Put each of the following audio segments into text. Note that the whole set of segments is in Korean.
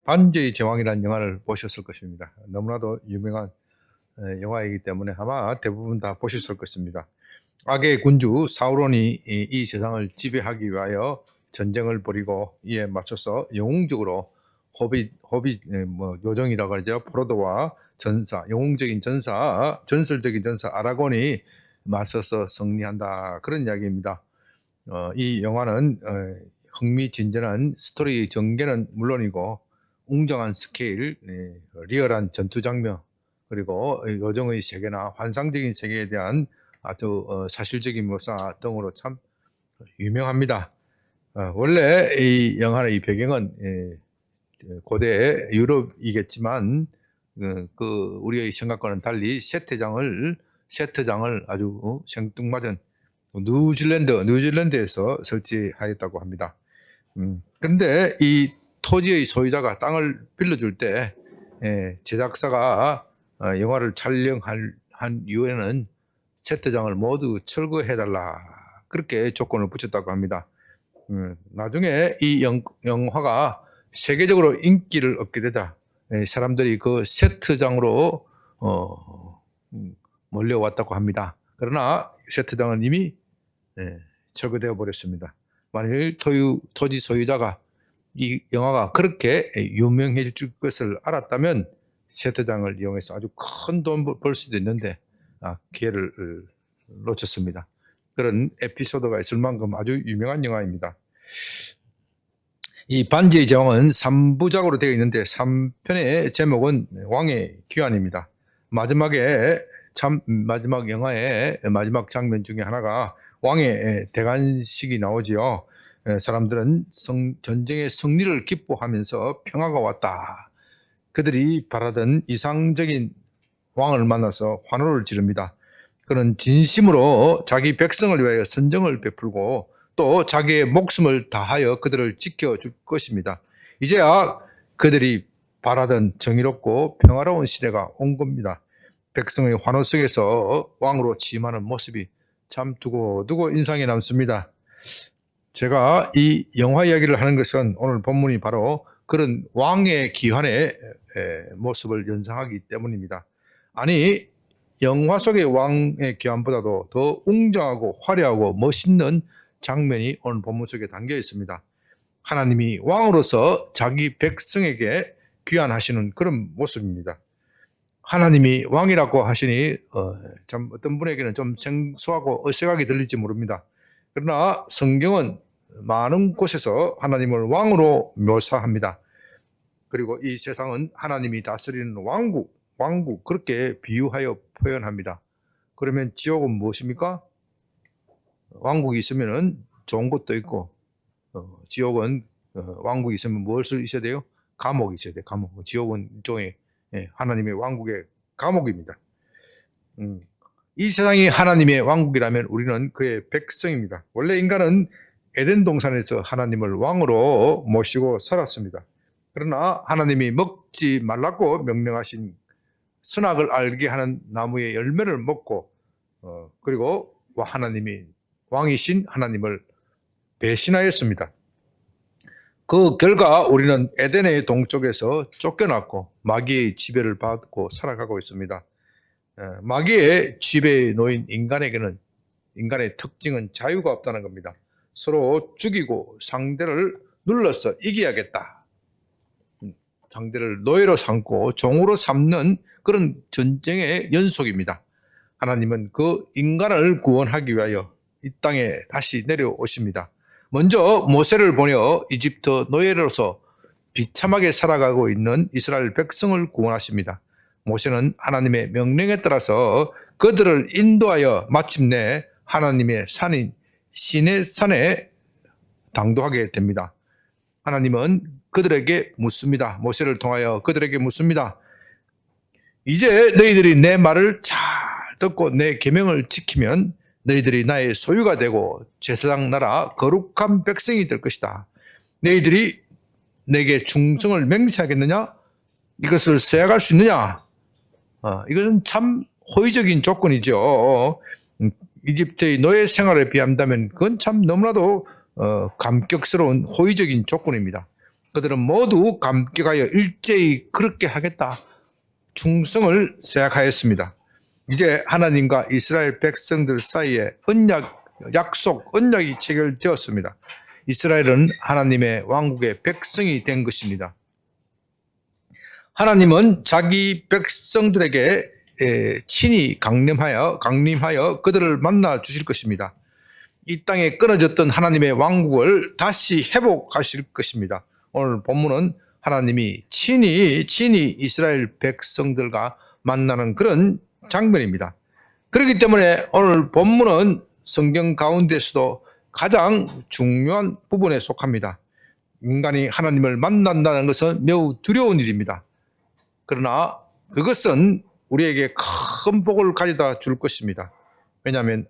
반지의 제왕이라는 영화를 보셨을 것입니다. 너무나도 유명한 영화이기 때문에 아마 대부분 다 보셨을 것입니다. 악의 군주 사우론이 이 세상을 지배하기 위하여 전쟁을 벌이고 이에 맞서서 영웅적으로 요정이라고 하죠. 프로도와 전사, 영웅적인 전사, 전설적인 전사 아라곤이 맞서서 승리한다. 그런 이야기입니다. 이 영화는 흥미진진한 스토리 전개는 물론이고 웅장한 스케일, 리얼한 전투 장면, 그리고 요정의 세계나 환상적인 세계에 대한 아주 사실적인 묘사 등으로 참 유명합니다. 원래 이 영화의 이 배경은 고대 유럽이겠지만 우리의 생각과는 달리 세트장을 아주 생뚱맞은 뉴질랜드에서 설치하였다고 합니다. 그런데 이 토지의 소유자가 땅을 빌려줄 때 제작사가 영화를 촬영한 이후에는 세트장을 모두 철거해달라 그렇게 조건을 붙였다고 합니다. 나중에 이 영화가 세계적으로 인기를 얻게 되자 사람들이 그 세트장으로 몰려왔다고 합니다. 그러나 세트장은 이미 철거되어 버렸습니다. 만일 토지 소유자가 이 영화가 그렇게 유명해질 것을 알았다면 세트장을 이용해서 아주 큰 돈 벌 수도 있는데 기회를 놓쳤습니다. 그런 에피소드가 있을 만큼 아주 유명한 영화입니다. 이 반지의 제왕은 3부작으로 되어 있는데 3편의 제목은 왕의 귀환입니다. 마지막 영화의 마지막 장면 중에 하나가 왕의 대관식이 나오지요. 사람들은 전쟁의 승리를 기뻐하면서 평화가 왔다. 그들이 바라던 이상적인 왕을 만나서 환호를 지릅니다. 그는 진심으로 자기 백성을 위하여 선정을 베풀고 또 자기의 목숨을 다하여 그들을 지켜줄 것입니다. 이제야 그들이 바라던 정의롭고 평화로운 시대가 온 겁니다. 백성의 환호 속에서 왕으로 취임하는 모습이 참 두고두고 인상이 남습니다. 제가 이 영화 이야기를 하는 것은 오늘 본문이 바로 그런 왕의 귀환의 모습을 연상하기 때문입니다. 아니, 영화 속의 왕의 귀환보다도 더 웅장하고 화려하고 멋있는 장면이 오늘 본문 속에 담겨 있습니다. 하나님이 왕으로서 자기 백성에게 귀환하시는 그런 모습입니다. 하나님이 왕이라고 하시니 참 어떤 분에게는 좀 생소하고 어색하게 들릴지 모릅니다. 그러나 성경은 많은 곳에서 하나님을 왕으로 묘사합니다. 그리고 이 세상은 하나님이 다스리는 왕국 그렇게 비유하여 표현합니다. 그러면 지옥은 무엇입니까? 왕국이 있으면 좋은 것도 있고 지옥은 왕국이 있으면 무엇을 있어야 돼요? 감옥이 있어야 돼요. 감옥. 지옥은 일종의 하나님의 왕국의 감옥입니다. 이 세상이 하나님의 왕국이라면 우리는 그의 백성입니다. 원래 인간은 에덴 동산에서 하나님을 왕으로 모시고 살았습니다. 그러나 하나님이 먹지 말라고 명령하신 선악을 알게 하는 나무의 열매를 먹고 그리고 하나님이 왕이신 하나님을 배신하였습니다. 그 결과 우리는 에덴의 동쪽에서 쫓겨났고 마귀의 지배를 받고 살아가고 있습니다. 마귀의 지배에 놓인 인간에게는 인간의 특징은 자유가 없다는 겁니다. 서로 죽이고 상대를 눌러서 이겨야겠다. 상대를 노예로 삼고 종으로 삼는 그런 전쟁의 연속입니다. 하나님은 그 인간을 구원하기 위하여 이 땅에 다시 내려오십니다. 먼저 모세를 보내 이집트 노예로서 비참하게 살아가고 있는 이스라엘 백성을 구원하십니다. 모세는 하나님의 명령에 따라서 그들을 인도하여 마침내 하나님의 산인 시내 산에 당도하게 됩니다. 하나님은 그들에게 묻습니다. 모세를 통하여 그들에게 묻습니다. 이제 너희들이 내 말을 잘 듣고 내 계명을 지키면 너희들이 나의 소유가 되고 제사장 나라 거룩한 백성이 될 것이다. 너희들이 내게 충성을 맹세하겠느냐? 이것을 수행할 수 있느냐? 이것은 참 호의적인 조건이죠. 이집트의 노예 생활에 비한다면 그건 참 너무나도 감격스러운 호의적인 조건입니다. 그들은 모두 감격하여 일제히 그렇게 하겠다. 충성을 생각하였습니다. 이제 하나님과 이스라엘 백성들 사이에 언약이 체결되었습니다. 이스라엘은 하나님의 왕국의 백성이 된 것입니다. 하나님은 자기 백성들에게 친히 강림하여 그들을 만나 주실 것입니다. 이 땅에 끊어졌던 하나님의 왕국을 다시 회복하실 것입니다. 오늘 본문은 하나님이 친히 이스라엘 백성들과 만나는 그런 장면입니다. 그렇기 때문에 오늘 본문은 성경 가운데서도 가장 중요한 부분에 속합니다. 인간이 하나님을 만난다는 것은 매우 두려운 일입니다. 그러나 그것은 우리에게 큰 복을 가져다 줄 것입니다. 왜냐하면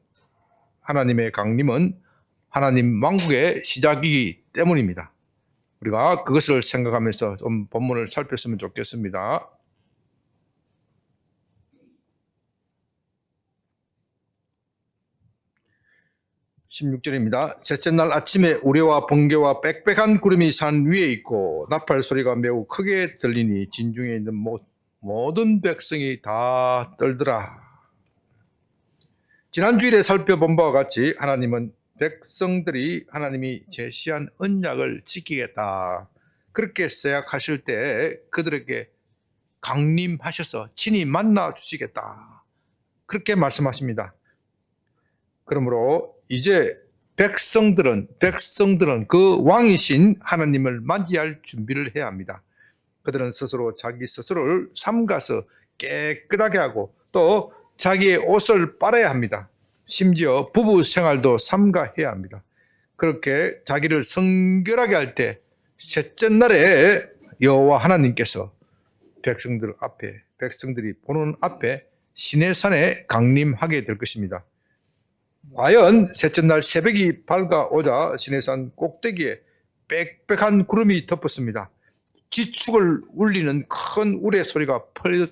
하나님의 강림은 하나님 왕국의 시작이기 때문입니다. 우리가 그것을 생각하면서 좀 본문을 살폈으면 좋겠습니다. 16절입니다. 셋째 날 아침에 우레와 번개와 빽빽한 구름이 산 위에 있고 나팔 소리가 매우 크게 들리니 진중에 있는 모든 백성이 다 떨더라. 지난 주일에 살펴본 바와 같이 하나님은 백성들이 하나님이 제시한 언약을 지키겠다. 그렇게 생각하실 때 그들에게 강림하셔서 친히 만나 주시겠다. 그렇게 말씀하십니다. 그러므로 이제 백성들은 그 왕이신 하나님을 맞이할 준비를 해야 합니다. 그들은 스스로 자기 스스로를 삼가서 깨끗하게 하고 또 자기의 옷을 빨아야 합니다. 심지어 부부 생활도 삼가해야 합니다. 그렇게 자기를 성결하게 할 때 셋째 날에 여호와 하나님께서 백성들이 보는 앞에 시내산에 강림하게 될 것입니다. 과연 셋째 날 새벽이 밝아오자 시내산 꼭대기에 빽빽한 구름이 덮었습니다. 지축을 울리는 큰 우레 소리가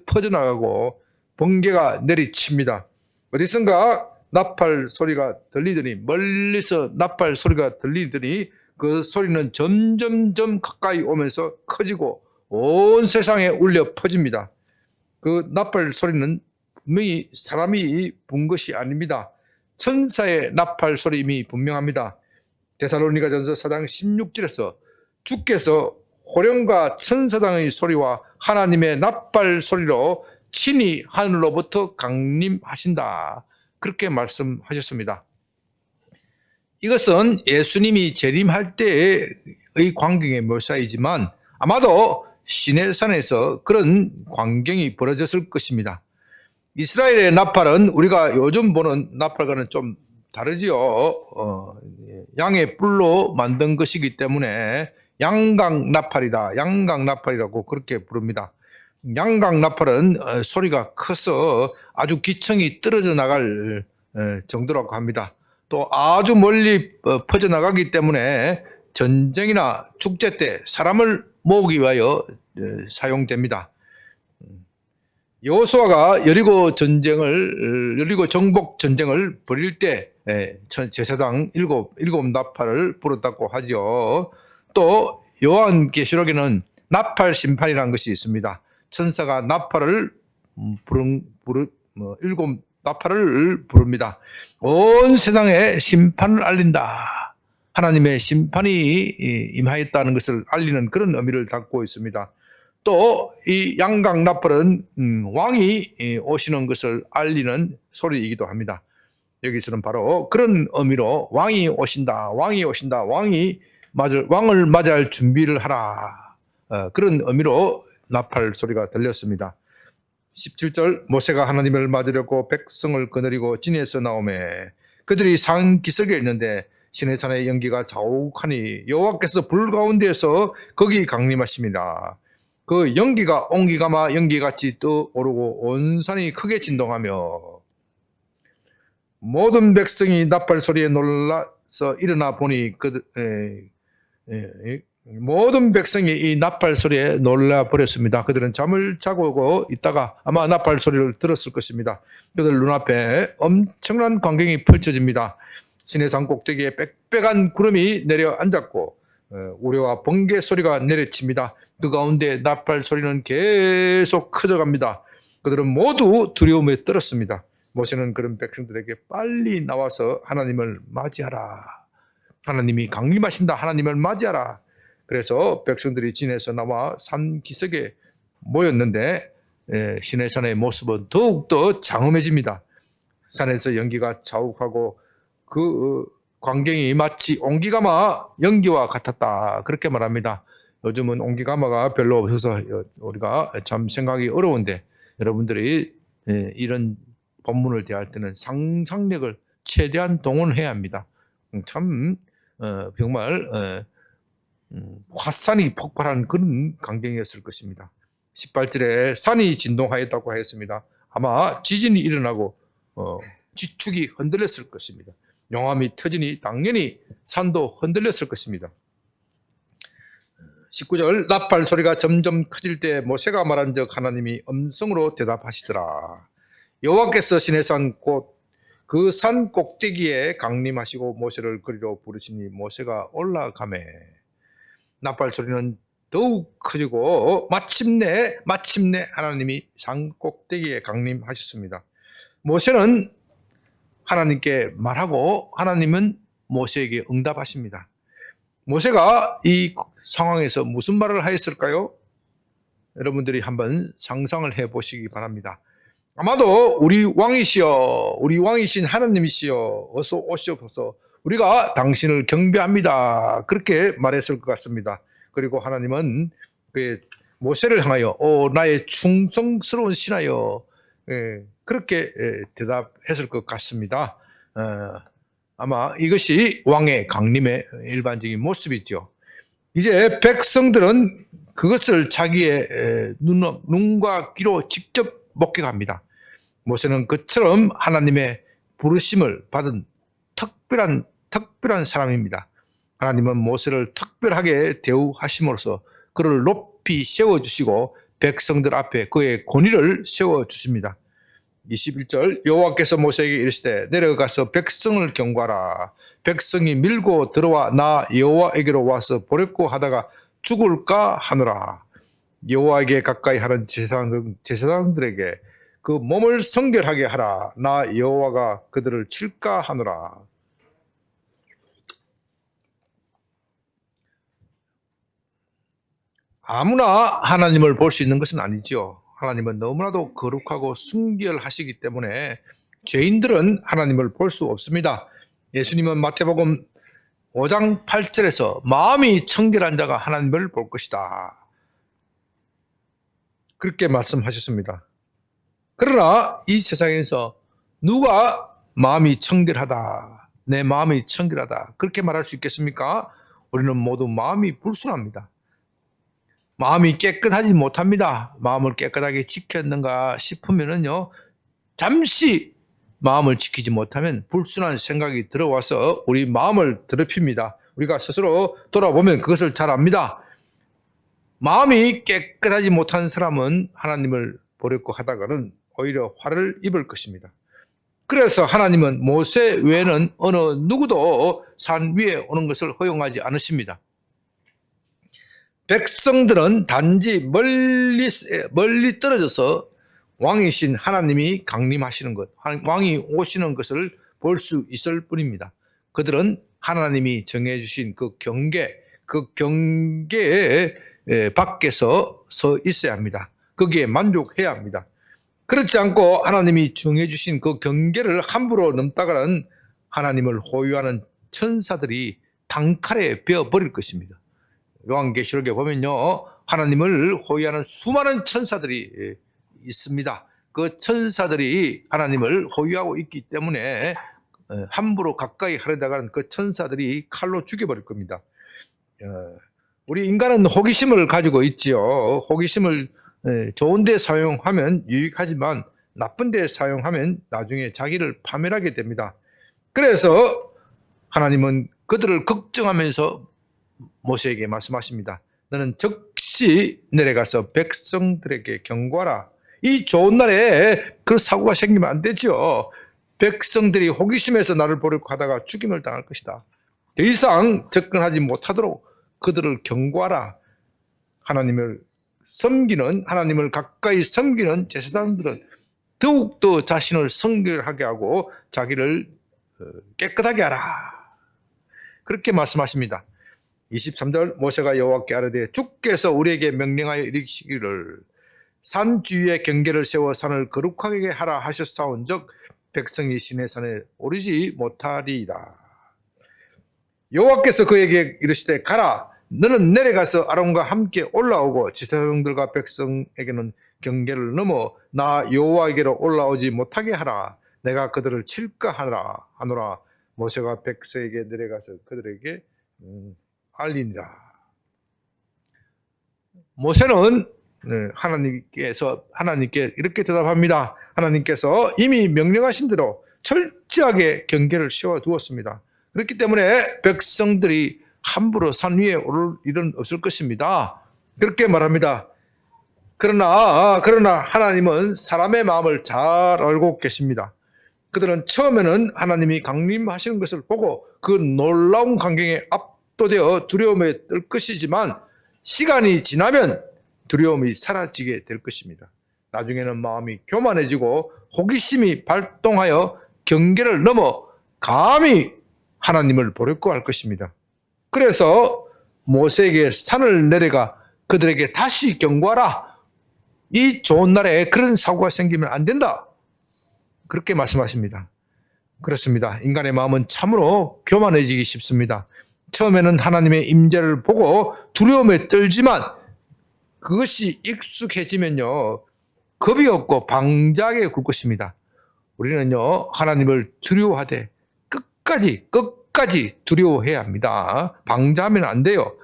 퍼져나가고 번개가 내리칩니다. 어디선가 나팔 소리가 들리더니 멀리서 나팔 소리가 들리더니 그 소리는 점점점 가까이 오면서 커지고 온 세상에 울려 퍼집니다. 그 나팔 소리는 분명히 사람이 본 것이 아닙니다. 천사의 나팔 소리임이 분명합니다. 데살로니가전서 4장 16절에서 주께서 호령과 천사장의 소리와 하나님의 나팔 소리로 친히 하늘로부터 강림하신다. 그렇게 말씀하셨습니다. 이것은 예수님이 재림할 때의 광경의 묘사이지만 아마도 시내산에서 그런 광경이 벌어졌을 것입니다. 이스라엘의 나팔은 우리가 요즘 보는 나팔과는 좀 다르지요. 양의 뿔로 만든 것이기 때문에 양각 나팔이라고 그렇게 부릅니다. 양각 나팔은 소리가 커서 아주 기청이 떨어져 나갈 정도라고 합니다. 또 아주 멀리 퍼져나가기 때문에 전쟁이나 축제 때 사람을 모으기 위하여 사용됩니다. 여호수아가 여리고 정복 전쟁을 벌일 때 제사장 일곱 나팔을 불었다고 하죠. 또 요한계시록에는 나팔 심판이라는 것이 있습니다. 천사가 나팔을 일곱 나팔을 부릅니다. 온 세상에 심판을 알린다. 하나님의 심판이 임하였다는 것을 알리는 그런 의미를 담고 있습니다. 또 이 양각 나팔은 왕이 오시는 것을 알리는 소리이기도 합니다. 여기서는 바로 그런 의미로 왕이 오신다. 왕을 맞이할 준비를 하라. 그런 의미로 나팔 소리가 들렸습니다. 17절 모세가 하나님을 맞으려고 백성을 거느리고 진에서 나오매 그들이 산 기슭에 있는데 시내산의 연기가 자욱하니 여호와께서 불 가운데에서 거기 강림하심이라. 그 연기가 옹기가마 연기같이 떠오르고 온 산이 크게 진동하며 모든 백성이 나팔 소리에 놀라서 일어나 보니 모든 백성이 이 나팔 소리에 놀라 버렸습니다. 그들은 잠을 자고 있다가 아마 나팔 소리를 들었을 것입니다. 그들 눈앞에 엄청난 광경이 펼쳐집니다. 시내산 꼭대기에 빽빽한 구름이 내려 앉았고 우레와 번개 소리가 내려칩니다. 그 가운데 나팔 소리는 계속 커져갑니다. 그들은 모두 두려움에 떨었습니다. 모세는 그런 백성들에게 빨리 나와서 하나님을 맞이하라. 하나님이 강림하신다. 하나님을 맞이하라. 그래서 백성들이 진에서 나와 산 기슭에 모였는데 시내산의 모습은 더욱더 장엄해집니다. 산에서 연기가 자욱하고 그 광경이 마치 옹기가마 연기와 같았다. 그렇게 말합니다. 요즘은 옹기가마가 별로 없어서 우리가 참 생각이 어려운데 여러분들이 이런 본문을 대할 때는 상상력을 최대한 동원해야 합니다. 참 정말 화산이 폭발한 그런 광경이었을 것입니다. 18절에 산이 진동하였다고 하였습니다. 아마 지진이 일어나고 지축이 흔들렸을 것입니다. 용암이 터지니 당연히 산도 흔들렸을 것입니다. 19절 나팔 소리가 점점 커질 때 모세가 말한 적 하나님이 음성으로 대답하시더라. 여호와께서 시내산 곧 그 산 꼭대기에 강림하시고 모세를 그리로 부르시니 모세가 올라가매 나팔 소리는 더욱 커지고 마침내 하나님이 산 꼭대기에 강림하셨습니다. 모세는 하나님께 말하고 하나님은 모세에게 응답하십니다. 모세가 이 상황에서 무슨 말을 하였을까요? 여러분들이 한번 상상을 해보시기 바랍니다. 아마도 우리 왕이시여, 우리 왕이신 하나님이시여, 어서 오시옵소서. 우리가 당신을 경배합니다. 그렇게 말했을 것 같습니다. 그리고 하나님은 모세를 향하여 나의 충성스러운 신하여 그렇게 대답했을 것 같습니다. 아마 이것이 왕의 강림의 일반적인 모습이죠. 이제 백성들은 그것을 자기의 눈과 귀로 직접 목격합니다. 모세는 그처럼 하나님의 부르심을 받은 특별한 사람입니다. 하나님은 모세를 특별하게 대우하심으로써 그를 높이 세워주시고 백성들 앞에 그의 권위를 세워주십니다. 21절 여호와께서 모세에게 이르시되 내려가서 백성을 경고하라. 백성이 밀고 들어와 나 여호와에게로 와서 보렵고 하다가 죽을까 하노라. 여호와에게 가까이 하는 제사장들에게 그 몸을 성결하게 하라. 나 여호와가 그들을 칠까 하노라. 아무나 하나님을 볼 수 있는 것은 아니죠. 하나님은 너무나도 거룩하고 순결하시기 때문에 죄인들은 하나님을 볼 수 없습니다. 예수님은 마태복음 5장 8절에서 마음이 청결한 자가 하나님을 볼 것이다. 그렇게 말씀하셨습니다. 그러나 이 세상에서 누가 마음이 청결하다, 내 마음이 청결하다 그렇게 말할 수 있겠습니까? 우리는 모두 마음이 불순합니다. 마음이 깨끗하지 못합니다. 마음을 깨끗하게 지켰는가 싶으면요, 잠시 마음을 지키지 못하면 불순한 생각이 들어와서 우리 마음을 더럽힙니다. 우리가 스스로 돌아보면 그것을 잘 압니다. 마음이 깨끗하지 못한 사람은 하나님을 보려고 하다가는 오히려 화를 입을 것입니다. 그래서 하나님은 모세 외에는 어느 누구도 산 위에 오는 것을 허용하지 않으십니다. 백성들은 단지 멀리 떨어져서 왕이신 하나님이 강림하시는 것, 왕이 오시는 것을 볼 수 있을 뿐입니다. 그들은 하나님이 정해주신 그 경계에 밖에서 서 있어야 합니다. 거기에 만족해야 합니다. 그렇지 않고 하나님이 정해주신 그 경계를 함부로 넘다가는 하나님을 호위하는 천사들이 단칼에 베어버릴 것입니다. 요한계시록에 보면요, 하나님을 호위하는 수많은 천사들이 있습니다. 그 천사들이 하나님을 호위하고 있기 때문에 함부로 가까이 하려다가는 그 천사들이 칼로 죽여버릴 겁니다. 우리 인간은 호기심을 가지고 있지요. 호기심을 좋은 데 사용하면 유익하지만 나쁜 데 사용하면 나중에 자기를 파멸하게 됩니다. 그래서 하나님은 그들을 걱정하면서 모세에게 말씀하십니다. 너는 즉시 내려가서 백성들에게 경고하라. 이 좋은 날에 그런 사고가 생기면 안 되죠. 백성들이 호기심에서 나를 보려고 하다가 죽임을 당할 것이다. 더 이상 접근하지 못하도록 그들을 경고하라. 하나님을 가까이 섬기는 제사장들은 더욱더 자신을 성결하게 하고 자기를 깨끗하게 하라. 그렇게 말씀하십니다. 23절 모세가 여호와께 아뢰되 주께서 우리에게 명령하여 이르시기를 산 주위에 경계를 세워 산을 거룩하게 하라 하셨사온즉 백성이 시내산에 오르지 못하리이다. 여호와께서 그에게 이르시되 가라 너는 내려가서 아론과 함께 올라오고 제사장들과 백성에게는 경계를 넘어 나 여호와에게로 올라오지 못하게 하라. 내가 그들을 칠까 하노라. 모세가 백성에게 내려가서 그들에게 알리니라. 모세는 하나님께 이렇게 대답합니다. 하나님께서 이미 명령하신 대로 철저하게 경계를 세워두었습니다. 그렇기 때문에 백성들이 함부로 산 위에 오를 일은 없을 것입니다. 그렇게 말합니다. 그러나 하나님은 사람의 마음을 잘 알고 계십니다. 그들은 처음에는 하나님이 강림하시는 것을 보고 그 놀라운 광경에 압도되어 두려움에 떨 것이지만 시간이 지나면 두려움이 사라지게 될 것입니다. 나중에는 마음이 교만해지고 호기심이 발동하여 경계를 넘어 감히 하나님을 보려고 할 것입니다. 그래서 모세에게 산을 내려가 그들에게 다시 경고하라. 이 좋은 날에 그런 사고가 생기면 안 된다. 그렇게 말씀하십니다. 그렇습니다. 인간의 마음은 참으로 교만해지기 쉽습니다. 처음에는 하나님의 임재를 보고 두려움에 떨지만 그것이 익숙해지면요 겁이 없고 방자하게 굴 것입니다. 우리는요 하나님을 두려워하되 끝까지 두려워해야 합니다. 방자하면 안 돼요.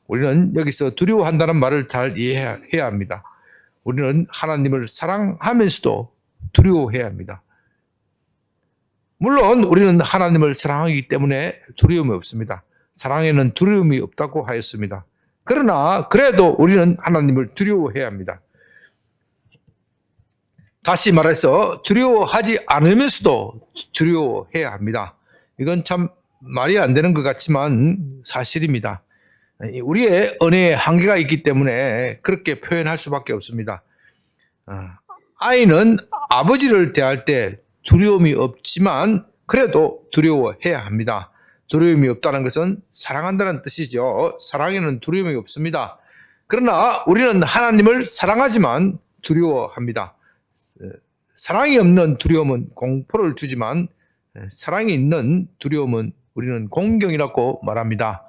우리는 여기서 두려워한다는 말을 잘 이해해야 합니다. 우리는 하나님을 사랑하면서도 두려워해야 합니다. 물론 우리는 하나님을 사랑하기 때문에 두려움이 없습니다. 사랑에는 두려움이 없다고 하였습니다. 그러나 그래도 우리는 하나님을 두려워해야 합니다. 다시 말해서 두려워하지 않으면서도 두려워해야 합니다. 이건 참 말이 안 되는 것 같지만 사실입니다. 우리의 은혜에 한계가 있기 때문에 그렇게 표현할 수밖에 없습니다. 아이는 아버지를 대할 때 두려움이 없지만 그래도 두려워해야 합니다. 두려움이 없다는 것은 사랑한다는 뜻이죠. 사랑에는 두려움이 없습니다. 그러나 우리는 하나님을 사랑하지만 두려워합니다. 사랑이 없는 두려움은 공포를 주지만 사랑이 있는 두려움은 우리는 공경이라고 말합니다.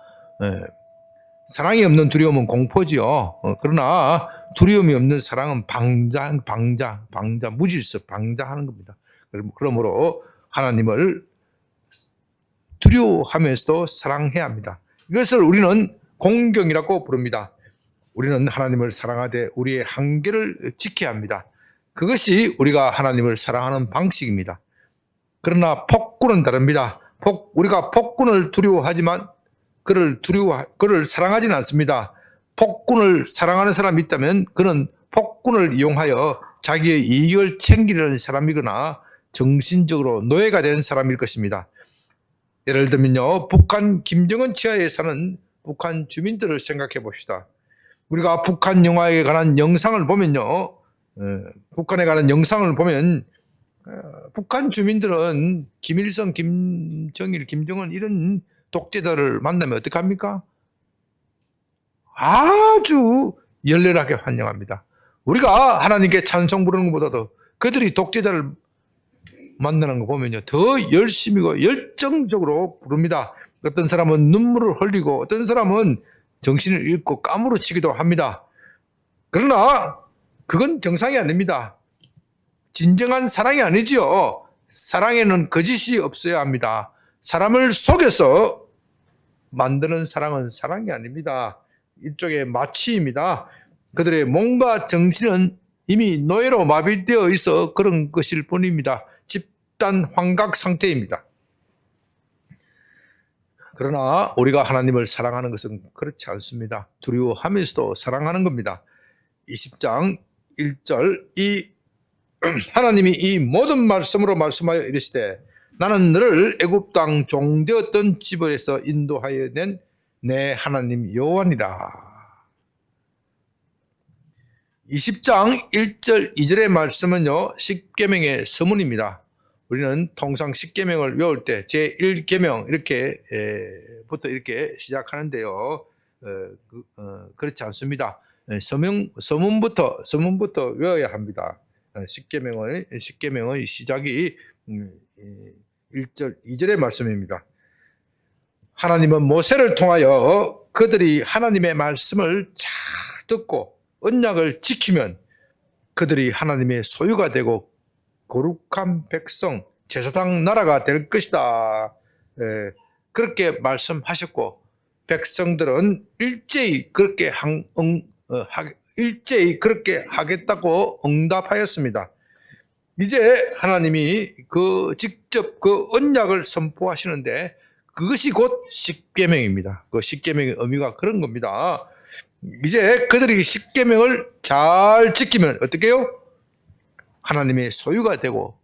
사랑이 없는 두려움은 공포지요. 그러나 두려움이 없는 사랑은 방자, 무질서, 방자하는 겁니다. 그러므로 하나님을 두려워하면서도 사랑해야 합니다. 이것을 우리는 공경이라고 부릅니다. 우리는 하나님을 사랑하되 우리의 한계를 지켜야 합니다. 그것이 우리가 하나님을 사랑하는 방식입니다. 그러나 폭군은 다릅니다. 우리가 폭군을 두려워하지만 그를 사랑하지는 않습니다. 폭군을 사랑하는 사람이 있다면 그는 폭군을 이용하여 자기의 이익을 챙기려는 사람이거나 정신적으로 노예가 된 사람일 것입니다. 예를 들면요, 북한 김정은 치하에 사는 북한 주민들을 생각해 봅시다. 우리가 북한 영화에 관한 영상을 보면요, 북한에 관한 영상을 보면 북한 주민들은 김일성, 김정일, 김정은 이런 독재자를 만나면 어떡합니까? 아주 열렬하게 환영합니다. 우리가 하나님께 찬송 부르는 것보다도 그들이 독재자를 만나는 거 보면요 더 열심히고 열정적으로 부릅니다. 어떤 사람은 눈물을 흘리고 어떤 사람은 정신을 잃고 까무러치기도 합니다. 그러나 그건 정상이 아닙니다. 진정한 사랑이 아니지요. 사랑에는 거짓이 없어야 합니다. 사람을 속여서 만드는 사랑은 사랑이 아닙니다. 일종의 마취입니다. 그들의 몸과 정신은 이미 노예로 마비되어 있어 그런 것일 뿐입니다. 집단 환각 상태입니다. 그러나 우리가 하나님을 사랑하는 것은 그렇지 않습니다. 두려워하면서도 사랑하는 겁니다. 20장 1절 하나님이 이 모든 말씀으로 말씀하여 이르시되 나는 너를 애굽 땅 종되었던 집에서 인도하여 낸 내 하나님 여호와니라. 20장 1절 2절의 말씀은요, 십계명의 서문입니다. 우리는 통상 십계명을 외울 때 제1계명 이렇게 부터 이렇게 시작하는데요. 그렇지 않습니다. 서문부터 외워야 합니다. 십계명의 시작이 1절 2절의 말씀입니다. 하나님은 모세를 통하여 그들이 하나님의 말씀을 잘 듣고 언약을 지키면 그들이 하나님의 소유가 되고 거룩한 백성, 제사장 나라가 될 것이다. 그렇게 말씀하셨고, 백성들은 일제히 그렇게 하겠다고 응답하였습니다. 이제 하나님이 직접 그 언약을 선포하시는데, 그것이 곧 십계명입니다. 그 십계명의 의미가 그런 겁니다. 이제 그들이 십계명을 잘 지키면 어떻게 해요? 하나님의 소유가 되고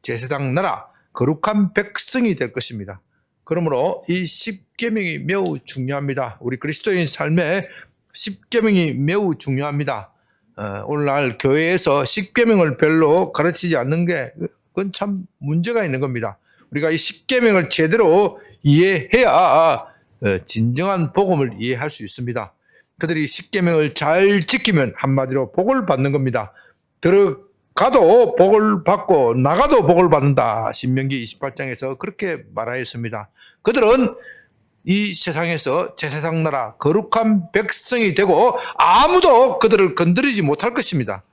제사장 나라, 거룩한 백성이 될 것입니다. 그러므로 이 십계명이 매우 중요합니다. 우리 그리스도인 삶에 십계명이 매우 중요합니다. 오늘날 교회에서 십계명을 별로 가르치지 않는 게 그건 참 문제가 있는 겁니다. 우리가 이 십계명을 제대로 이해해야 진정한 복음을 이해할 수 있습니다. 그들이 십계명을 잘 지키면 한마디로 복을 받는 겁니다. 들어가도 복을 받고 나가도 복을 받는다. 신명기 28장에서 그렇게 말하였습니다. 그들은 이 세상에서 제사장 나라 거룩한 백성이 되고 아무도 그들을 건드리지 못할 것입니다.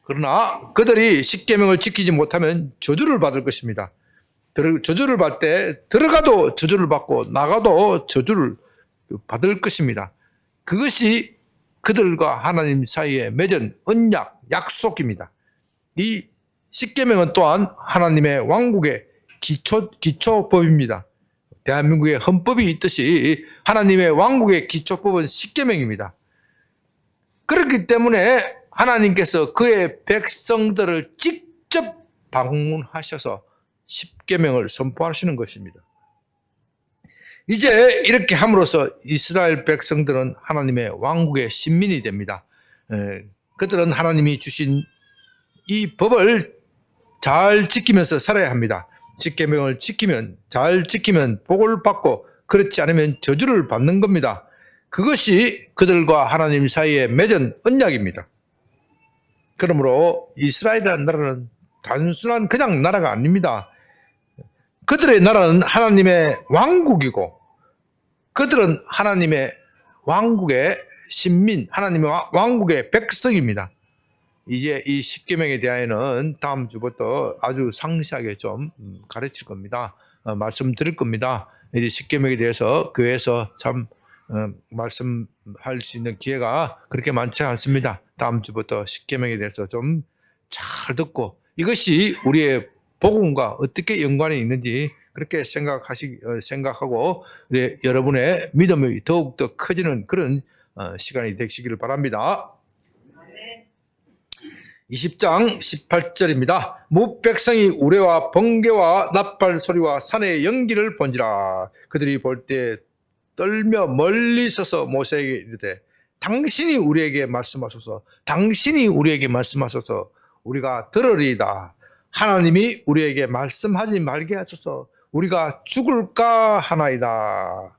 그러나 그들이 십계명을 지키지 못하면 저주를 받을 것입니다. 저주를 받을 때 들어가도 저주를 받고 나가도 저주를 받을 것입니다. 그것이 그들과 하나님 사이에 맺은 언약, 약속입니다. 이 십계명은 또한 하나님의 왕국의 기초법입니다. 대한민국의 헌법이 있듯이 하나님의 왕국의 기초법은 십계명입니다. 그렇기 때문에 하나님께서 그의 백성들을 직접 방문하셔서 십계명을 선포하시는 것입니다. 이제 이렇게 함으로써 이스라엘 백성들은 하나님의 왕국의 신민이 됩니다. 그들은 하나님이 주신 이 법을 잘 지키면서 살아야 합니다. 십계명을 잘 지키면 복을 받고 그렇지 않으면 저주를 받는 겁니다. 그것이 그들과 하나님 사이에 맺은 언약입니다. 그러므로 이스라엘이라는 나라는 단순한 그냥 나라가 아닙니다. 그들의 나라는 하나님의 왕국이고 그들은 하나님의 왕국의 신민, 하나님의 왕국의 백성입니다. 이제 이 십계명에 대하여는 다음 주부터 아주 상세하게 좀 가르칠 겁니다. 말씀드릴 겁니다. 이제 십계명에 대해서 교회에서 참 말씀할 수 있는 기회가 그렇게 많지 않습니다. 다음 주부터 십계명에 대해서 좀 잘 듣고 이것이 우리의 복음과 어떻게 연관이 있는지 그렇게 생각하고 여러분의 믿음이 더욱더 커지는 그런 시간이 되시기를 바랍니다. 20장 18절입니다. 무백성이 우레와 번개와 나팔 소리와 산의 연기를 본지라. 그들이 볼 때 떨며 멀리 서서 모세에게 이르되 당신이 우리에게 말씀하소서, 당신이 우리에게 말씀하소서, 우리가 들으리이다. 하나님이 우리에게 말씀하지 말게 하소서, 우리가 죽을까 하나이다.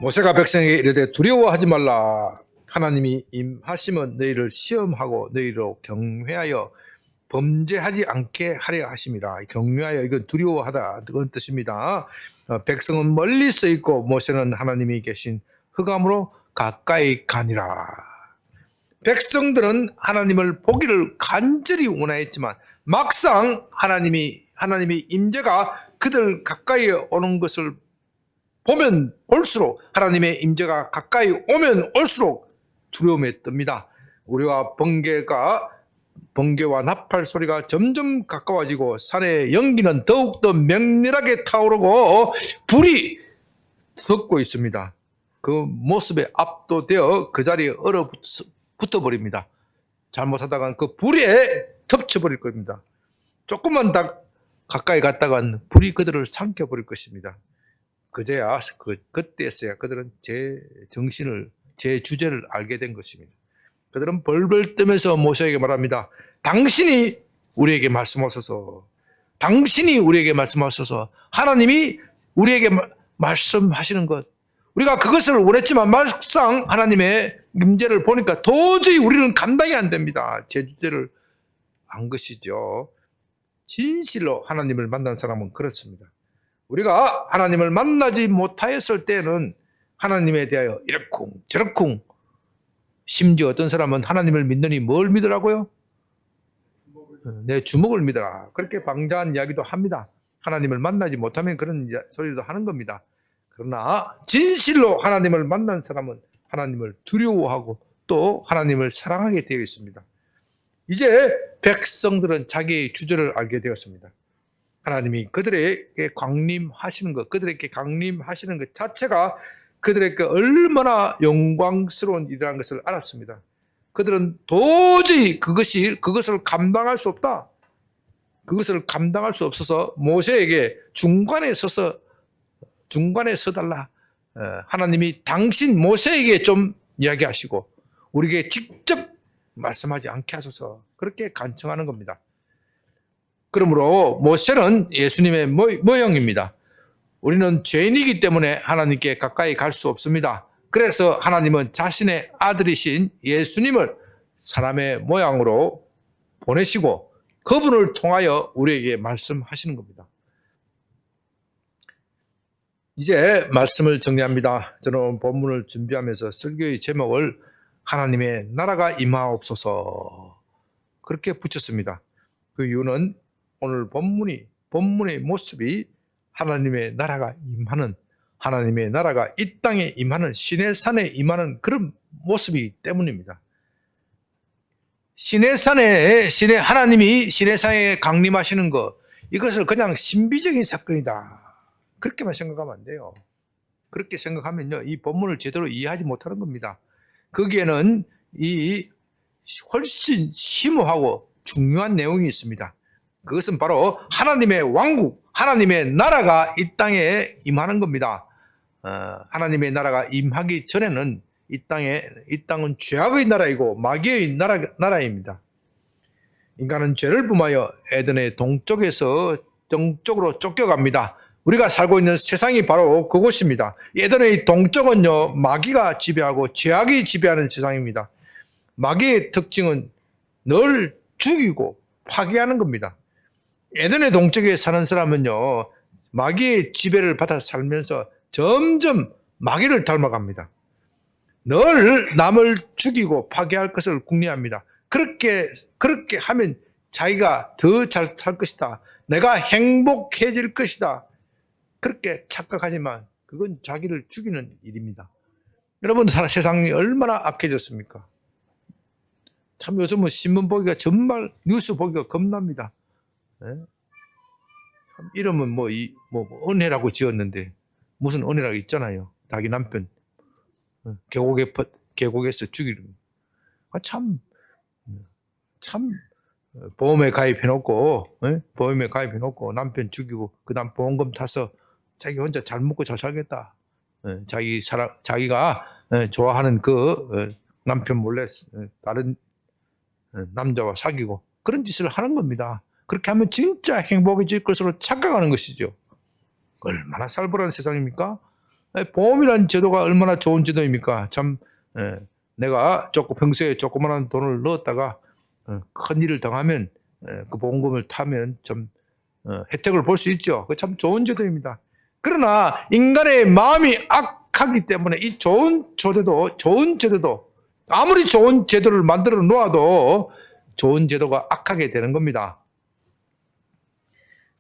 모세가 백성에게 이르되 두려워하지 말라. 하나님이 임하시면 너희를 시험하고 너희로 경외하여 범죄하지 않게 하려 하심이라. 경외하여, 이건 두려워하다, 그런 뜻입니다. 백성은 멀리 서 있고 모세는 하나님이 계신 흑암으로 가까이 가니라. 백성들은 하나님을 보기를 간절히 원하였지만 막상 하나님의 임재가 그들 가까이 오는 것을 보면 올수록, 하나님의 임재가 가까이 오면 올수록 두려움에 뜹니다. 우리와 번개와 나팔 소리가 점점 가까워지고 산의 연기는 더욱더 맹렬하게 타오르고 불이 섞고 있습니다. 그 모습에 압도되어 그 자리에 얼어붙어 버립니다. 잘못하다간 그 불에 덮쳐버릴 겁니다. 조금만 더 가까이 갔다간 불이 그들을 삼켜버릴 것입니다. 그제야 그때서야 그들은 제 정신을, 제 주제를 알게 된 것입니다. 그들은 벌벌 떠면서 모세에게 말합니다. 당신이 우리에게 말씀하소서. 당신이 우리에게 말씀하소서. 하나님이 우리에게 말씀하시는 것, 우리가 그것을 원했지만 막상 하나님의 임재를 보니까 도저히 우리는 감당이 안 됩니다. 제 주제를 안 것이죠. 진실로 하나님을 만난 사람은 그렇습니다. 우리가 하나님을 만나지 못하였을 때는 하나님에 대하여 이렇쿵 저렇쿵, 심지어 어떤 사람은 하나님을 믿느니 뭘 믿으라고요? 내 주먹을 믿어라. 그렇게 방자한 이야기도 합니다. 하나님을 만나지 못하면 그런 소리도 하는 겁니다. 그러나 진실로 하나님을 만난 사람은 하나님을 두려워하고 또 하나님을 사랑하게 되어 있습니다. 이제 백성들은 자기의 주제를 알게 되었습니다. 하나님이 그들에게 강림하시는 것, 그들에게 강림하시는 것 자체가 그들에게 얼마나 영광스러운 일이라는 것을 알았습니다. 그들은 도저히 그것을 감당할 수 없다. 그것을 감당할 수 없어서 모세에게 중간에 서달라. 하나님이 당신 모세에게 좀 이야기하시고 우리에게 직접 말씀하지 않게 하소서, 그렇게 간청하는 겁니다. 그러므로 모세는 예수님의 모형입니다. 우리는 죄인이기 때문에 하나님께 가까이 갈 수 없습니다. 그래서 하나님은 자신의 아들이신 예수님을 사람의 모양으로 보내시고 그분을 통하여 우리에게 말씀하시는 겁니다. 이제 말씀을 정리합니다. 저는 본문을 준비하면서 설교의 제목을 하나님의 나라가 임하옵소서 그렇게 붙였습니다. 그 이유는 오늘 본문의 모습이 하나님의 나라가 임하는, 하나님의 나라가 이 땅에 임하는, 시내산에 임하는 그런 모습이기 때문입니다. 하나님이 시내산에 강림하시는 것, 이것을 그냥 신비적인 사건이다, 그렇게만 생각하면 안 돼요. 그렇게 생각하면요, 이 본문을 제대로 이해하지 못하는 겁니다. 거기에는 이 훨씬 심오하고 중요한 내용이 있습니다. 그것은 바로 하나님의 왕국, 하나님의 나라가 이 땅에 임하는 겁니다. 하나님의 나라가 임하기 전에는 이 땅은 죄악의 나라이고 마귀의 나라입니다. 인간은 죄를 범하여 에덴의 동쪽으로 쫓겨갑니다. 우리가 살고 있는 세상이 바로 그곳입니다. 에덴의 동쪽은요, 마귀가 지배하고 죄악이 지배하는 세상입니다. 마귀의 특징은 늘 죽이고 파괴하는 겁니다. 에덴의 동쪽에 사는 사람은요, 마귀의 지배를 받아 살면서 점점 마귀를 닮아갑니다. 늘 남을 죽이고 파괴할 것을 궁리합니다. 그렇게 하면 자기가 더 잘 살 것이다, 내가 행복해질 것이다, 그렇게 착각하지만 그건 자기를 죽이는 일입니다. 여러분, 세상이 얼마나 악해졌습니까? 참 요즘은 신문 보기가, 정말 뉴스 보기가 겁납니다. 참 이름은 은혜라고 지었는데 무슨 은혜라고 있잖아요. 자기 남편 계곡에서 죽이는. 참 보험에 가입해놓고 남편 죽이고 그다음 보험금 타서 자기 혼자 잘 먹고 잘 살겠다. 자기가 좋아하는 그 남편 몰래 다른 남자와 사귀고 그런 짓을 하는 겁니다. 그렇게 하면 진짜 행복해질 것으로 착각하는 것이죠. 얼마나 살벌한 세상입니까? 보험이라는 제도가 얼마나 좋은 제도입니까? 참, 내가 평소에 조그마한 돈을 넣었다가 큰 일을 당하면 그 보험금을 타면 좀 혜택을 볼 수 있죠. 그 참 좋은 제도입니다. 그러나 인간의 마음이 악하기 때문에 이 좋은 제도도 아무리 좋은 제도를 만들어 놓아도 좋은 제도가 악하게 되는 겁니다.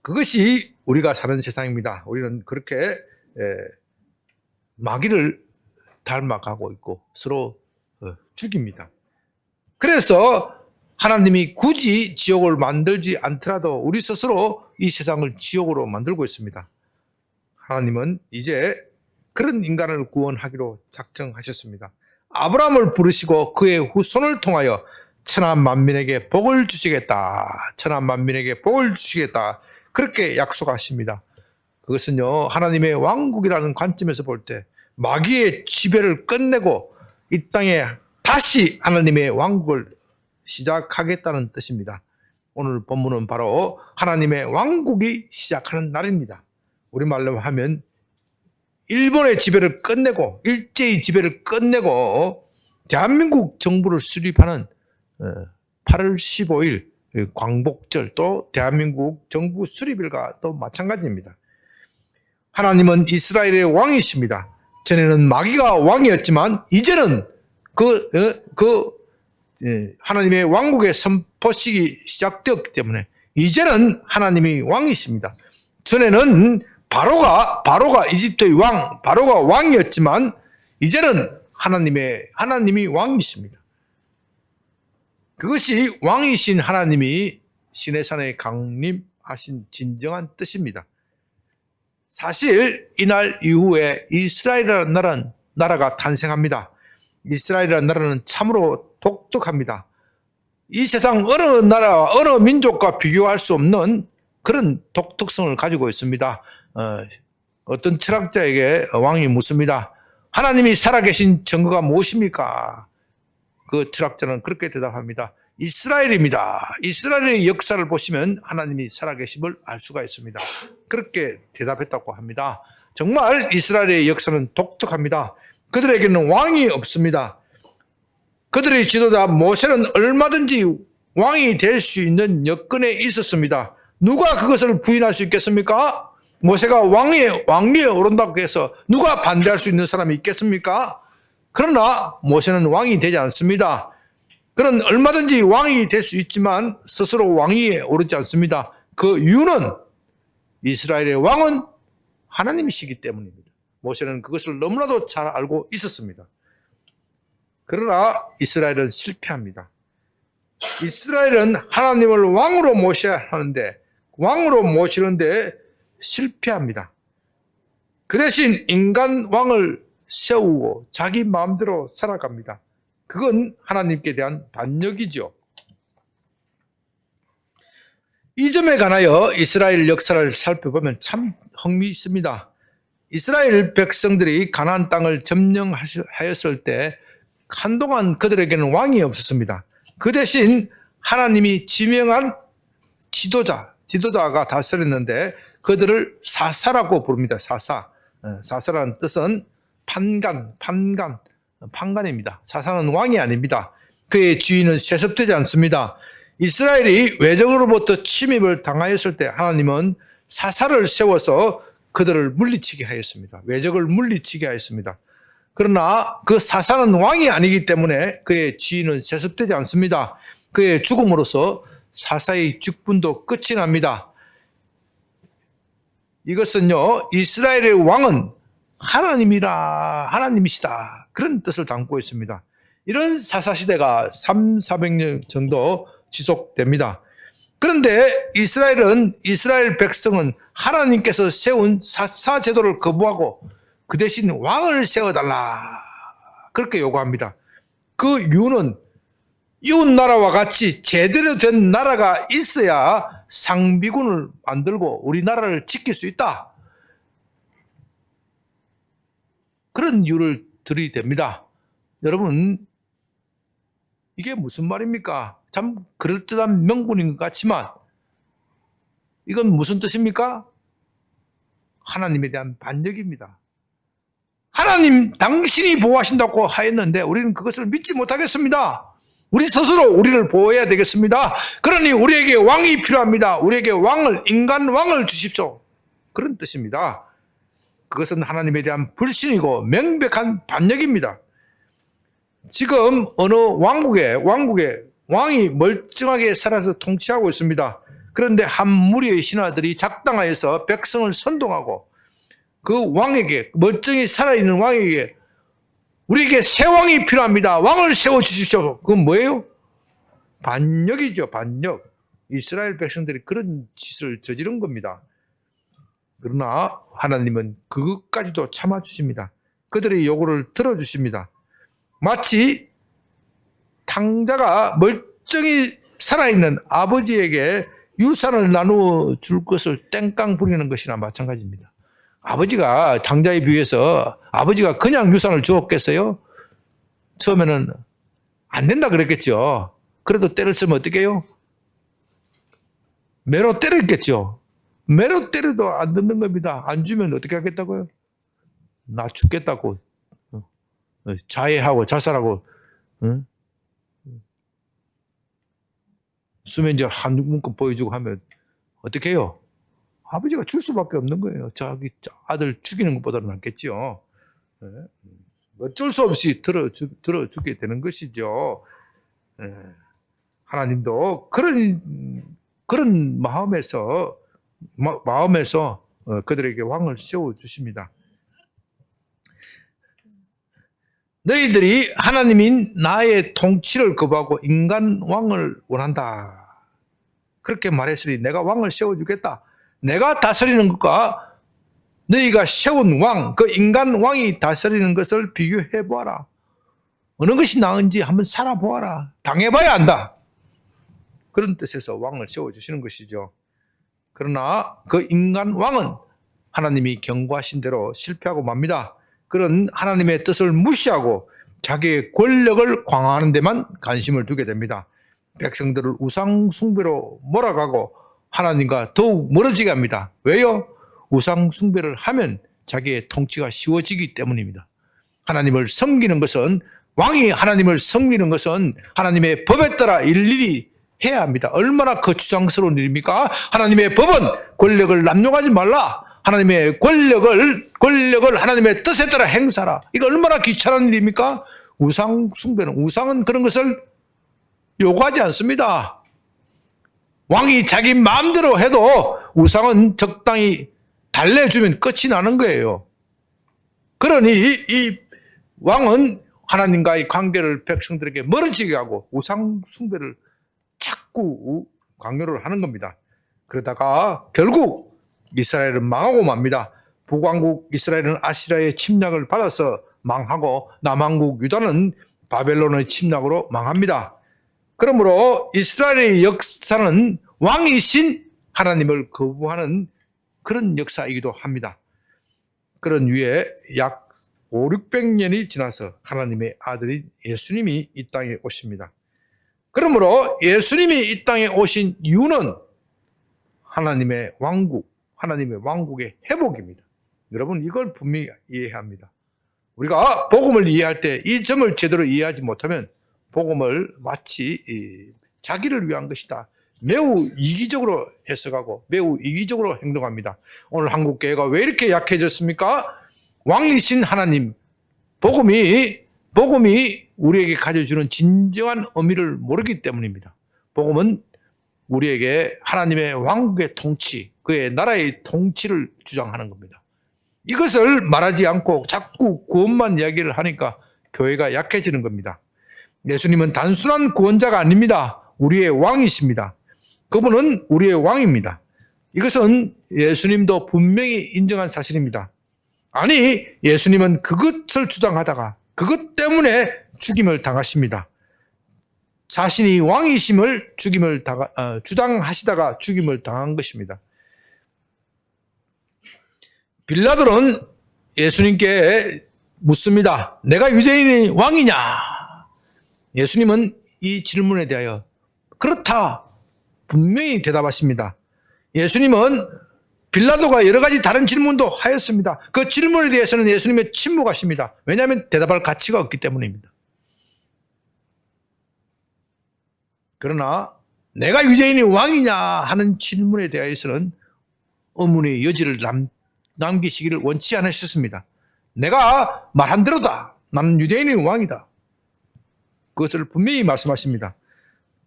그것이 우리가 사는 세상입니다. 우리는 그렇게 마귀를 닮아가고 있고 서로 죽입니다. 그래서 하나님이 굳이 지옥을 만들지 않더라도 우리 스스로 이 세상을 지옥으로 만들고 있습니다. 하나님은 이제 그런 인간을 구원하기로 작정하셨습니다. 아브라함을 부르시고 그의 후손을 통하여 천하 만민에게 복을 주시겠다. 천하 만민에게 복을 주시겠다. 그렇게 약속하십니다. 그것은요, 하나님의 왕국이라는 관점에서 볼 때 마귀의 지배를 끝내고 이 땅에 다시 하나님의 왕국을 시작하겠다는 뜻입니다. 오늘 본문은 바로 하나님의 왕국이 시작하는 날입니다. 우리말로 하면 일본의 지배를 끝내고 일제의 지배를 끝내고 대한민국 정부를 수립하는 8월 15일 광복절, 또 대한민국 정부 수립일과 또 마찬가지입니다. 하나님은 이스라엘의 왕이십니다. 전에는 마귀가 왕이었지만 이제는 하나님의 왕국의 선포식이 시작되었기 때문에 이제는 하나님이 왕이십니다. 전에는 바로가 이집트의 왕, 바로가 왕이었지만 이제는 하나님이 왕이십니다. 그것이 왕이신 하나님이 시내산에 강림하신 진정한 뜻입니다. 사실 이날 이후에 이스라엘이라는 나라가 탄생합니다. 이스라엘이라는 나라는 참으로 독특합니다. 이 세상 어느 나라, 어느 민족과 비교할 수 없는 그런 독특성을 가지고 있습니다. 어떤 철학자에게 왕이 묻습니다. 하나님이 살아계신 증거가 무엇입니까? 그 철학자는 그렇게 대답합니다. 이스라엘입니다. 이스라엘의 역사를 보시면 하나님이 살아계심을 알 수가 있습니다. 그렇게 대답했다고 합니다. 정말 이스라엘의 역사는 독특합니다. 그들에게는 왕이 없습니다. 그들의 지도자 모세는 얼마든지 왕이 될 수 있는 여건에 있었습니다. 누가 그것을 부인할 수 있겠습니까? 모세가 왕위에 오른다고 해서 누가 반대할 수 있는 사람이 있겠습니까? 그러나 모세는 왕이 되지 않습니다. 그는 얼마든지 왕이 될 수 있지만 스스로 왕위에 오르지 않습니다. 그 이유는 이스라엘의 왕은 하나님이시기 때문입니다. 모세는 그것을 너무나도 잘 알고 있었습니다. 그러나 이스라엘은 실패합니다. 이스라엘은 하나님을 왕으로 모셔야 하는데, 왕으로 모시는데 실패합니다. 그 대신 인간 왕을 세우고 자기 마음대로 살아갑니다. 그건 하나님께 대한 반역이죠. 이 점에 관하여 이스라엘 역사를 살펴보면 참 흥미있습니다. 이스라엘 백성들이 가나안 땅을 점령하였을 때 한동안 그들에게는 왕이 없었습니다. 그 대신 하나님이 지명한 지도자가 다스렸는데 그들을 사사라고 부릅니다. 사사라는 뜻은 판관입니다. 사사는 왕이 아닙니다. 그의 지위는 세습되지 않습니다. 이스라엘이 외적으로부터 침입을 당하였을 때 하나님은 사사를 세워서 그들을 물리치게 하였습니다. 외적을 물리치게 하였습니다. 그러나 그 사사는 왕이 아니기 때문에 그의 지위는 세습되지 않습니다. 그의 죽음으로써 사사의 직분도 끝이 납니다. 이것은요, 이스라엘의 왕은 하나님이시다, 그런 뜻을 담고 있습니다. 이런 사사시대가 300~400년 정도 지속됩니다. 그런데 이스라엘 백성은 하나님께서 세운 사사 제도를 거부하고 그 대신 왕을 세워달라, 그렇게 요구합니다. 그 이유는 이웃 나라와 같이 제대로 된 나라가 있어야 상비군을 만들고 우리나라를 지킬 수 있다, 그런 이유를 들이댑니다. 여러분, 이게 무슨 말입니까? 참 그럴듯한 명분인 것 같지만 이건 무슨 뜻입니까? 하나님에 대한 반역입니다. 하나님 당신이 보호하신다고 하였는데 우리는 그것을 믿지 못하겠습니다. 우리 스스로 우리를 보호해야 되겠습니다. 그러니 우리에게 왕이 필요합니다. 우리에게 인간 왕을 주십시오, 그런 뜻입니다. 그것은 하나님에 대한 불신이고 명백한 반역입니다. 지금 어느 왕국에 왕이 멀쩡하게 살아서 통치하고 있습니다. 그런데 한 무리의 신하들이 작당하여서 백성을 선동하고 그 왕에게, 멀쩡히 살아있는 왕에게 우리에게 새 왕이 필요합니다, 왕을 세워주십시오. 그건 뭐예요? 반역이죠, 반역. 이스라엘 백성들이 그런 짓을 저지른 겁니다. 그러나 하나님은 그것까지도 참아주십니다. 그들의 요구를 들어주십니다. 마치 탕자가 멀쩡히 살아있는 아버지에게 유산을 나누어 줄 것을 땡깡 부리는 것이나 마찬가지입니다. 아버지가 당자에 비해서 아버지가 그냥 유산을 주었겠어요? 처음에는 안 된다 그랬겠죠. 그래도 때를 쓰면 어떻게 해요? 매로 때렸겠죠. 매로 때려도 안 듣는 겁니다. 안 주면 어떻게 하겠다고요? 나 죽겠다고 자해하고 자살하고 수면제 한 문건 보여주고 하면 어떻게 해요? 아버지가 줄 수밖에 없는 거예요. 자기 아들 죽이는 것보다는 낫겠죠. 어쩔 수 없이 들어주게 되는 것이죠. 하나님도 그런 마음에서 그들에게 왕을 세워 주십니다. 너희들이 하나님인 나의 통치를 거부하고 인간 왕을 원한다. 그렇게 말했으니 내가 왕을 세워주겠다. 내가 다스리는 것과 너희가 세운 왕, 그 인간 왕이 다스리는 것을 비교해 보아라. 어느 것이 나은지 한번 살아보아라. 당해봐야 안다. 그런 뜻에서 왕을 세워주시는 것이죠. 그러나 그 인간 왕은 하나님이 경고하신 대로 실패하고 맙니다. 그런 하나님의 뜻을 무시하고 자기의 권력을 강화하는 데만 관심을 두게 됩니다. 백성들을 우상 숭배로 몰아가고 하나님과 더욱 멀어지게 합니다. 왜요? 우상 숭배를 하면 자기의 통치가 쉬워지기 때문입니다. 하나님을 섬기는 것은 왕이 하나님을 섬기는 것은 하나님의 법에 따라 일일이 해야 합니다. 얼마나 거추장스러운 일입니까? 하나님의 법은 권력을 남용하지 말라. 하나님의 권력을 하나님의 뜻에 따라 행사하라. 이거 얼마나 귀찮은 일입니까? 우상 숭배는, 우상은 그런 것을 요구하지 않습니다. 왕이 자기 마음대로 해도 우상은 적당히 달래주면 끝이 나는 거예요. 그러니 이 왕은 하나님과의 관계를 백성들에게 멀어지게 하고 우상 숭배를 자꾸 강요를 하는 겁니다. 그러다가 결국 이스라엘은 망하고 맙니다. 북왕국 이스라엘은 아시라의 침략을 받아서 망하고 남왕국 유다는 바벨론의 침략으로 망합니다. 그러므로 이스라엘의 역사는 왕이신 하나님을 거부하는 그런 역사이기도 합니다. 그런 후에 약 500~600년이 지나서 하나님의 아들인 예수님이 이 땅에 오십니다. 그러므로 예수님이 이 땅에 오신 이유는 하나님의 왕국, 하나님의 왕국의 회복입니다. 여러분 이걸 분명히 이해해야 합니다. 우리가 복음을 이해할 때 이 점을 제대로 이해하지 못하면 복음을 마치 자기를 위한 것이다. 매우 이기적으로 해석하고 매우 이기적으로 행동합니다. 오늘 한국교회가 왜 이렇게 약해졌습니까? 왕이신 하나님, 복음이 우리에게 가져주는 진정한 의미를 모르기 때문입니다. 복음은 우리에게 하나님의 왕국의 통치, 그의 나라의 통치를 주장하는 겁니다. 이것을 말하지 않고 자꾸 구원만 이야기를 하니까 교회가 약해지는 겁니다. 예수님은 단순한 구원자가 아닙니다. 우리의 왕이십니다. 그분은 우리의 왕입니다. 이것은 예수님도 분명히 인정한 사실입니다. 아니, 예수님은 그것을 주장하다가 그것 때문에 죽임을 당하십니다. 자신이 왕이심을 주장하시다가 죽임을 당한 것입니다. 빌라도는 예수님께 묻습니다. 내가 유대인의 왕이냐? 예수님은 이 질문에 대하여 그렇다 분명히 대답하십니다. 예수님은 빌라도가 여러 가지 다른 질문도 하였습니다. 그 질문에 대해서는 예수님의 침묵하십니다. 왜냐하면 대답할 가치가 없기 때문입니다. 그러나 내가 유대인의 왕이냐 하는 질문에 대해서는 의문의 여지를 남기시기를 원치 않으셨습니다. 내가 말한 대로다. 나는 유대인의 왕이다. 그것을 분명히 말씀하십니다.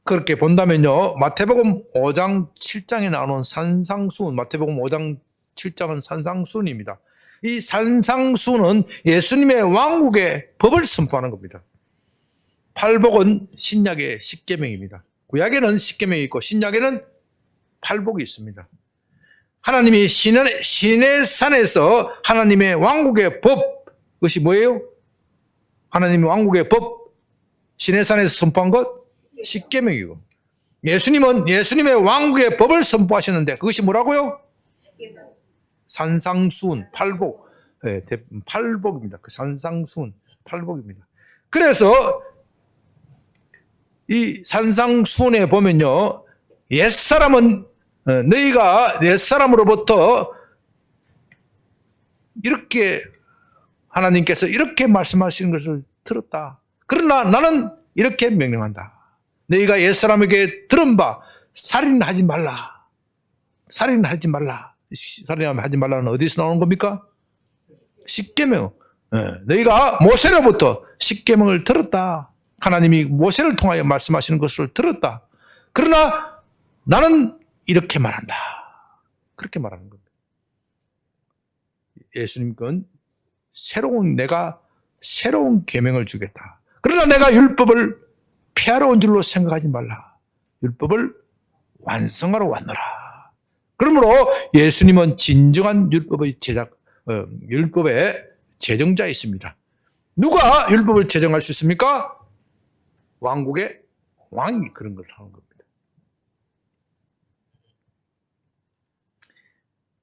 그렇게 본다면요, 마태복음 5장 7장에 나오는 산상수훈, 마태복음 5장 7장은 산상수훈입니다. 이 산상수훈은 예수님의 왕국의 법을 선포하는 겁니다. 팔복은 신약의 십계명입니다. 구약에는 십계명이 있고 신약에는 팔복이 있습니다. 하나님이 시내산에서 하나님의 왕국의 법, 그것이 뭐예요? 하나님의 왕국의 법, 시내산에서 선포한 것? 십계명이고, 예수님은 예수님의 왕국의 법을 선포하셨는데 그것이 뭐라고요? 산상수훈, 팔복. 네, 팔복입니다. 그 산상수훈, 팔복입니다. 그래서 이 산상수훈에 보면요, 옛사람은 너희가 옛사람으로부터 이렇게 하나님께서 이렇게 말씀하시는 것을 들었다. 그러나 나는 이렇게 명령한다. 너희가 옛사람에게 들은 바 살인하지 말라. 살인하지 말라. 살인하지 말라는 어디서 나오는 겁니까? 십계명. 너희가 모세로부터 십계명을 들었다. 하나님이 모세를 통하여 말씀하시는 것을 들었다. 그러나 나는 이렇게 말한다. 그렇게 말하는 겁니다. 예수님은 내가 새로운 계명을 주겠다. 그러나 내가 율법을 폐하러 온 줄로 생각하지 말라. 율법을 완성하러 왔노라. 그러므로 예수님은 진정한 율법의 율법의 제정자이십니다. 누가 율법을 제정할 수 있습니까? 왕국의 왕이 그런 걸 하는 겁니다.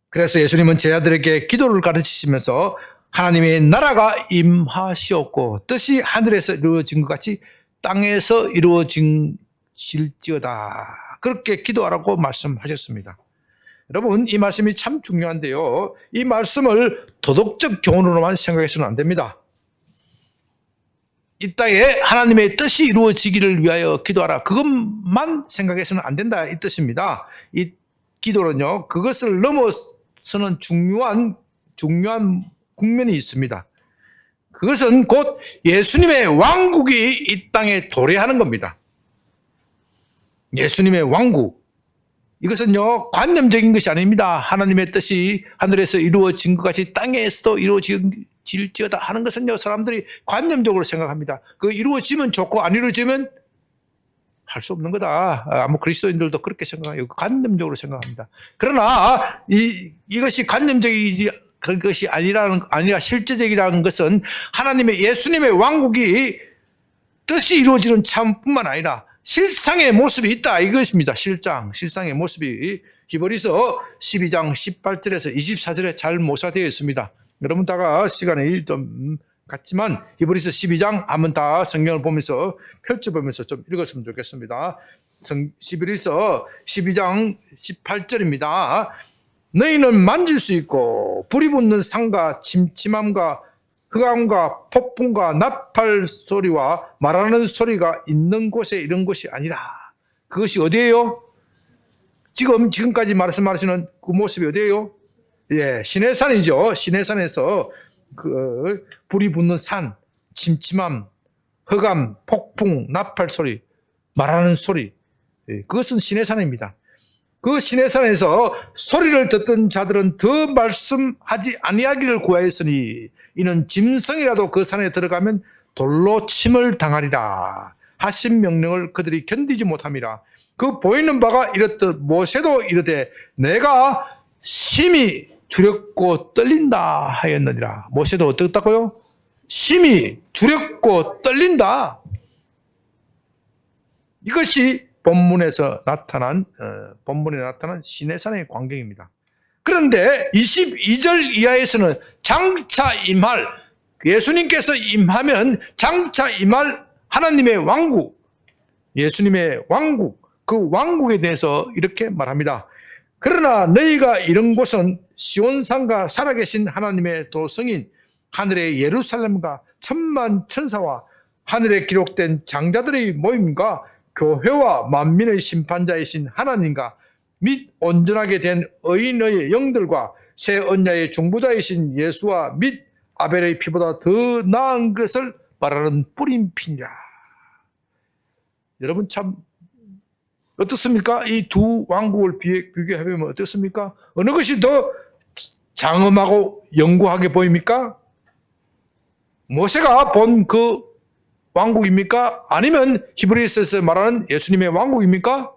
그래서 예수님은 제자들에게 기도를 가르치시면서 하나님의 나라가 임하시옵고 뜻이 하늘에서 이루어진 것 같이 땅에서 이루어질지어다. 그렇게 기도하라고 말씀하셨습니다. 여러분, 이 말씀이 참 중요한데요. 이 말씀을 도덕적 교훈으로만 생각해서는 안 됩니다. 이 땅에 하나님의 뜻이 이루어지기를 위하여 기도하라. 그것만 생각해서는 안 된다. 이 뜻입니다. 이 기도는요, 그것을 넘어서는 중요한 국면이 있습니다. 그것은 곧 예수님의 왕국이 이 땅에 도래하는 겁니다. 예수님의 왕국. 이것은요, 관념적인 것이 아닙니다. 하나님의 뜻이 하늘에서 이루어진 것 같이 땅에서도 이루어질지어다 하는 것은요, 사람들이 관념적으로 생각합니다. 그 이루어지면 좋고 안 이루어지면 할 수 없는 거다. 아무 그리스도인들도 그렇게 생각해요. 관념적으로 생각합니다. 그러나 이것이 관념적이지 그것이 아니라 실제적이라는 것은 하나님의 예수님의 왕국이 뜻이 이루어지는 참뿐만 아니라 실상의 모습이 있다 이것입니다. 실상의 모습이 히브리서 12장 18절에서 24절에 잘 묘사되어 있습니다. 여러분 다가 시간이 좀 같지만 히브리서 12장 한번 다 성경을 보면서 펼쳐보면서 좀 읽었으면 좋겠습니다. 히브리서 12장 18절입니다. 너희는 만질 수 있고 불이 붙는 산과 침침함과 흑암과 폭풍과 나팔 소리와 말하는 소리가 있는 곳에 이런 곳이 아니라. 그것이 어디예요? 지금까지 말씀하시는 그 모습이 어디예요? 예, 시내산이죠. 시내산에서 그 불이 붙는 산, 침침함, 흑암, 폭풍, 나팔 소리, 말하는 소리. 예, 그것은 시내산입니다. 그 시내산에서 소리를 듣던 자들은 더 말씀하지 아니하기를 구하였으니 이는 짐승이라도 그 산에 들어가면 돌로 침을 당하리라 하신 명령을 그들이 견디지 못함이라. 그 보이는 바가 이렇듯 모세도 이르되 내가 심히 두렵고 떨린다 하였느니라. 모세도 어떻다고요? 심히 두렵고 떨린다. 이것이 본문에 나타난 시내산의 광경입니다. 그런데 22절 이하에서는 장차 임할, 예수님께서 임하면 장차 임할 하나님의 왕국, 예수님의 왕국, 그 왕국에 대해서 이렇게 말합니다. 그러나 너희가 이런 곳은 시온산과 살아계신 하나님의 도성인 하늘의 예루살렘과 천만 천사와 하늘에 기록된 장자들의 모임과 교회와 만민의 심판자이신 하나님과 및 온전하게 된 의인의 영들과 새 언약의 중보자이신 예수와 및 아벨의 피보다 더 나은 것을 말하는 뿌린 피니라. 여러분 참 어떻습니까? 이 두 왕국을 비교해보면 어떻습니까? 어느 것이 더 장엄하고 영구하게 보입니까? 모세가 본 그 왕국입니까? 아니면 히브리서에서 말하는 예수님의 왕국입니까?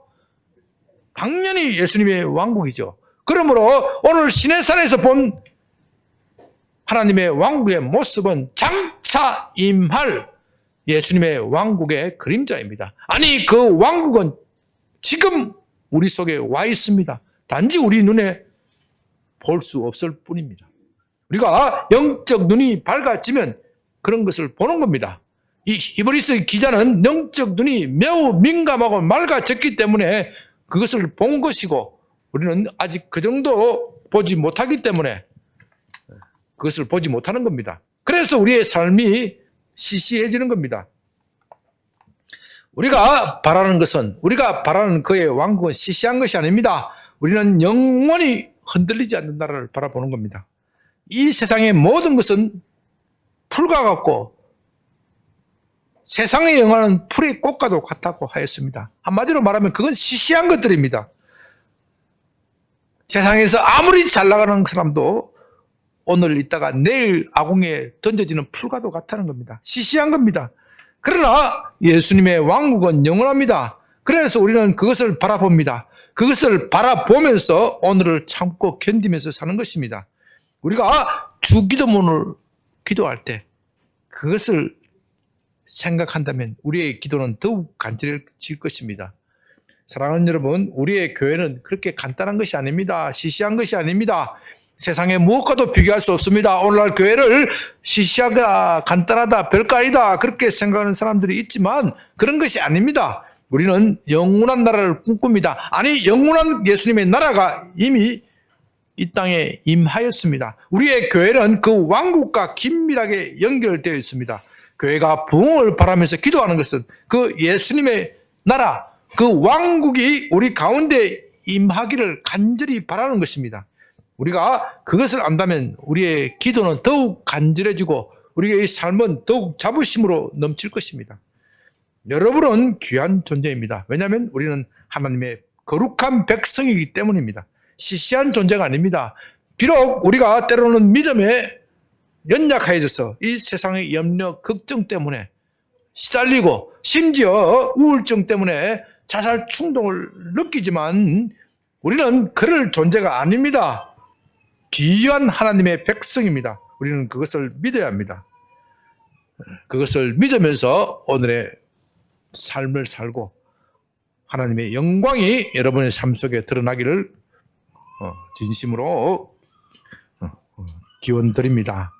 당연히 예수님의 왕국이죠. 그러므로 오늘 시내산에서 본 하나님의 왕국의 모습은 장차 임할 예수님의 왕국의 그림자입니다. 아니 그 왕국은 지금 우리 속에 와 있습니다. 단지 우리 눈에 볼 수 없을 뿐입니다. 우리가 영적 눈이 밝아지면 그런 것을 보는 겁니다. 이 히브리서 기자는 영적 눈이 매우 민감하고 맑아졌기 때문에 그것을 본 것이고, 우리는 아직 그 정도 보지 못하기 때문에 그것을 보지 못하는 겁니다. 그래서 우리의 삶이 시시해지는 겁니다. 우리가 바라는 것은, 우리가 바라는 그의 왕국은 시시한 것이 아닙니다. 우리는 영원히 흔들리지 않는 나라를 바라보는 겁니다. 이 세상의 모든 것은 풀과 같고 세상의 영화는 풀의 꽃과도 같다고 하였습니다. 한마디로 말하면 그건 시시한 것들입니다. 세상에서 아무리 잘 나가는 사람도 오늘 있다가 내일 아궁이에 던져지는 풀과도 같다는 겁니다. 시시한 겁니다. 그러나 예수님의 왕국은 영원합니다. 그래서 우리는 그것을 바라봅니다. 그것을 바라보면서 오늘을 참고 견디면서 사는 것입니다. 우리가 주기도문을 기도할 때 그것을 생각한다면 우리의 기도는 더욱 간절해질 것입니다. 사랑하는 여러분, 우리의 교회는 그렇게 간단한 것이 아닙니다. 시시한 것이 아닙니다. 세상에 무엇과도 비교할 수 없습니다. 오늘날 교회를 시시하다, 간단하다, 별거 아니다 그렇게 생각하는 사람들이 있지만 그런 것이 아닙니다. 우리는 영원한 나라를 꿈꿉니다. 아니, 영원한 예수님의 나라가 이미 이 땅에 임하였습니다. 우리의 교회는 그 왕국과 긴밀하게 연결되어 있습니다. 교회가 부흥을 바라면서 기도하는 것은 그 예수님의 나라, 그 왕국이 우리 가운데 임하기를 간절히 바라는 것입니다. 우리가 그것을 안다면 우리의 기도는 더욱 간절해지고 우리의 삶은 더욱 자부심으로 넘칠 것입니다. 여러분은 귀한 존재입니다. 왜냐하면 우리는 하나님의 거룩한 백성이기 때문입니다. 시시한 존재가 아닙니다. 비록 우리가 때로는 믿음에 연약해져서 이 세상의 염려, 걱정 때문에 시달리고 심지어 우울증 때문에 자살 충동을 느끼지만 우리는 그럴 존재가 아닙니다. 귀한 하나님의 백성입니다. 우리는 그것을 믿어야 합니다. 그것을 믿으면서 오늘의 삶을 살고 하나님의 영광이 여러분의 삶 속에 드러나기를 진심으로 기원드립니다.